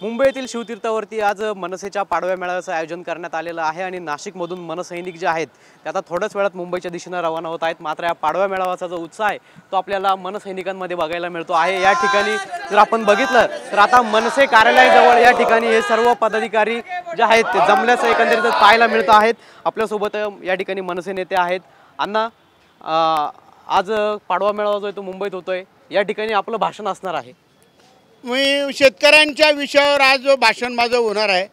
मुंबईतील शिवतीर्थावरती आज मनसेच्या पाडव्या मेळाव्याचं आयोजन करण्यात आलेलं आहे आणि नाशिकमधून मनसैनिक जे आहेत ते आता थोड्याच वेळात मुंबईच्या दिशेने रवाना होत आहेत। मात्र या पाडव्या मेळाव्याचा जो उत्साह आहे तो आपल्याला मनसैनिकांमध्ये बघायला मिळतो आहे। या ठिकाणी जर आपण बघितलं तर आता मनसे कार्यालयाजवळ या ठिकाणी हे सर्व पदाधिकारी जे आहेत ते जमल्याचं एकंदरीत पाहायला मिळत आहेत। आपल्यासोबत या ठिकाणी मनसे नेते आहेत। अण्णा, आज पाडवा मेळावा जो आहे तो मुंबईत होतोय, या ठिकाणी आपलं भाषण असणार आहे। मी शेतकऱ्यांच्या विषयावर आज भाषण माझं होणार आहे।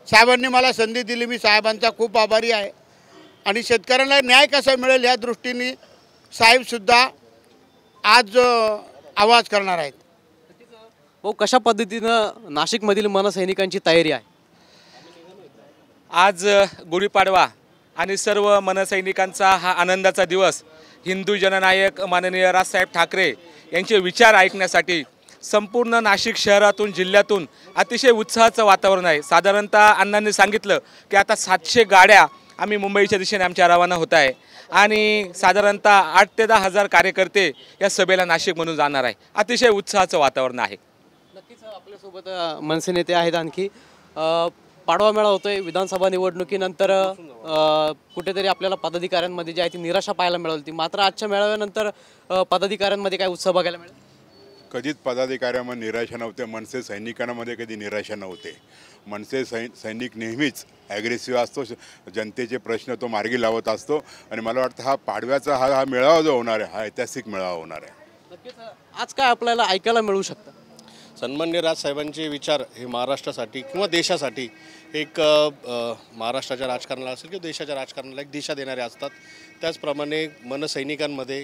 साहेबांनी मला संधी दिली, मी साहेबांचा खूप आभारी आहे आणि शेतकऱ्यांना न्याय कसा मिळेल या दृष्टीने साहेबसुद्धा आज आवाज करणार आहेत। हो, कशा पद्धतीनं नाशिकमधील मनसैनिकांची तयारी आहे? आज गुढीपाडवा आणि सर्व मनसैनिकांचा हा आनंदाचा दिवस। हिंदू जननायक माननीय राजसाहेब ठाकरे यांचे विचार ऐकण्यासाठी संपूर्ण नाशिक शहरातून जिल्ह्यातून अतिशय उत्साहाचं वातावरण आहे। साधारणतः अण्णांनी सांगितलं की आता 700 गाड्या आम्ही मुंबईच्या दिशेने आमच्या रवाना होत आहे आणि साधारणतः 8 ते 10 हजार कार्यकर्ते या सभेला नाशिकमधून जाणार आहे। अतिशय उत्साहाचं वातावरण आहे। नक्कीच आपल्यासोबत मनसे नेते आहेत। आणखी पाडवा मेळावा होतोय, विधानसभा निवडणुकीनंतर कुठेतरी आपल्याला पदाधिकाऱ्यांमध्ये जी आहे ती निराशा पाहायला मिळाली, मात्र आजच्या मेळाव्यानंतर पदाधिकाऱ्यांमध्ये काय उत्साह बघायला मिळेल? कधीच पदाधिकाऱ्यांमध्ये निराशा नव्हते, मनसे सैनिकांमध्ये कधी निराशा नव्हते। मनसे सैनिक नेहमीच ॲग्रेसिव्ह असतो, जनतेचे प्रश्न तो मार्गी लावत असतो आणि मला वाटतं हा पाडव्याचा हा मेळावा जो होणार आहे हा ऐतिहासिक मेळावा होणार आहे। नक्कीच आज काय आपल्याला ऐकायला मिळू शकतं? सन्माननीय राजसाहेबांचे विचार हे महाराष्ट्रासाठी किंवा देशासाठी एक महाराष्ट्राच्या राजकारणाला असेल किंवा देशाच्या राजकारणाला एक दिशा देणारे असतात। त्याचप्रमाणे मनसैनिकांमध्ये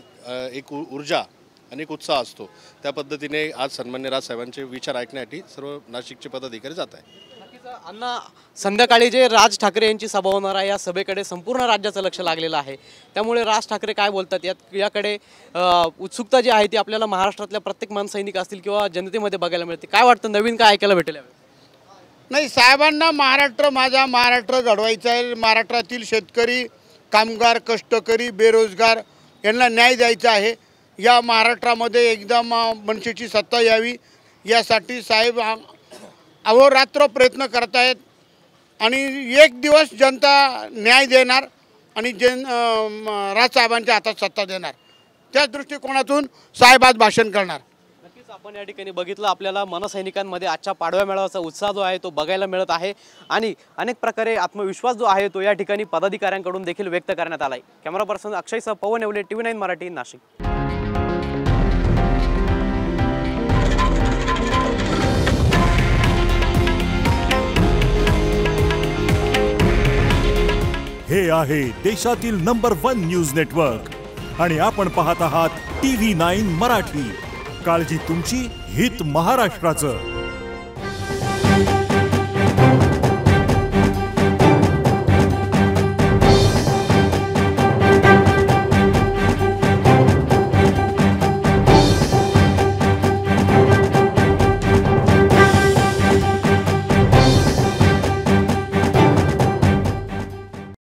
एक ऊर्जा आणि एक उत्साह असतो। त्या पद्धतीने आज सन्माननीय राजसाहेबांचे विचार ऐकण्यासाठी सर्व नाशिकचे पदाधिकारी जात आहे। अण्णा, संध्याकाळी जे राज ठाकरे यांची सभा होणार आहे या सभेकडे संपूर्ण राज्याचं लक्ष लागलेलं आहे, त्यामुळे राज ठाकरे काय बोलतात याकडे उत्सुकता जी आहे ती आपल्याला महाराष्ट्रातल्या प्रत्येक मनसैनिक असतील किंवा जनतेमध्ये बघायला मिळते। काय वाटतं, नवीन काय ऐकायला भेटेल? नाही, साहेबांना महाराष्ट्र माझा महाराष्ट्र घडवायचा आहे। महाराष्ट्रातील शेतकरी, कामगार, कष्टकरी, बेरोजगार यांना न्याय द्यायचा आहे। या महाराष्ट्रामध्ये एकदम मनसेची सत्ता यावी यासाठी साहेब अहोरात्र प्रयत्न करत आहेत आणि एक दिवस जनता न्याय देणार आणि राजसाहेबांच्या हातात सत्ता देणार, त्याच दृष्टिकोनातून साहेब आज भाषण करणार। नक्कीच आपण या ठिकाणी बघितलं, आपल्याला मनसैनिकांमध्ये आजच्या पाडव्या मेळाव्याचा उत्साह जो आहे तो बघायला मिळत आहे आणि अनेक प्रकारे आत्मविश्वास जो आहे तो या ठिकाणी पदाधिकाऱ्यांकडून देखील व्यक्त करण्यात आला आहे। कॅमेरा पर्सन अक्षयसह पवन येवले, TV9 मराठी, नाशिक। हे आहे देशातील नंबर 1 न्यूज नेटवर्क आणि आपण पाहत आहात TV9 मराठी। काळजी तुमची, हित महाराष्ट्राचं।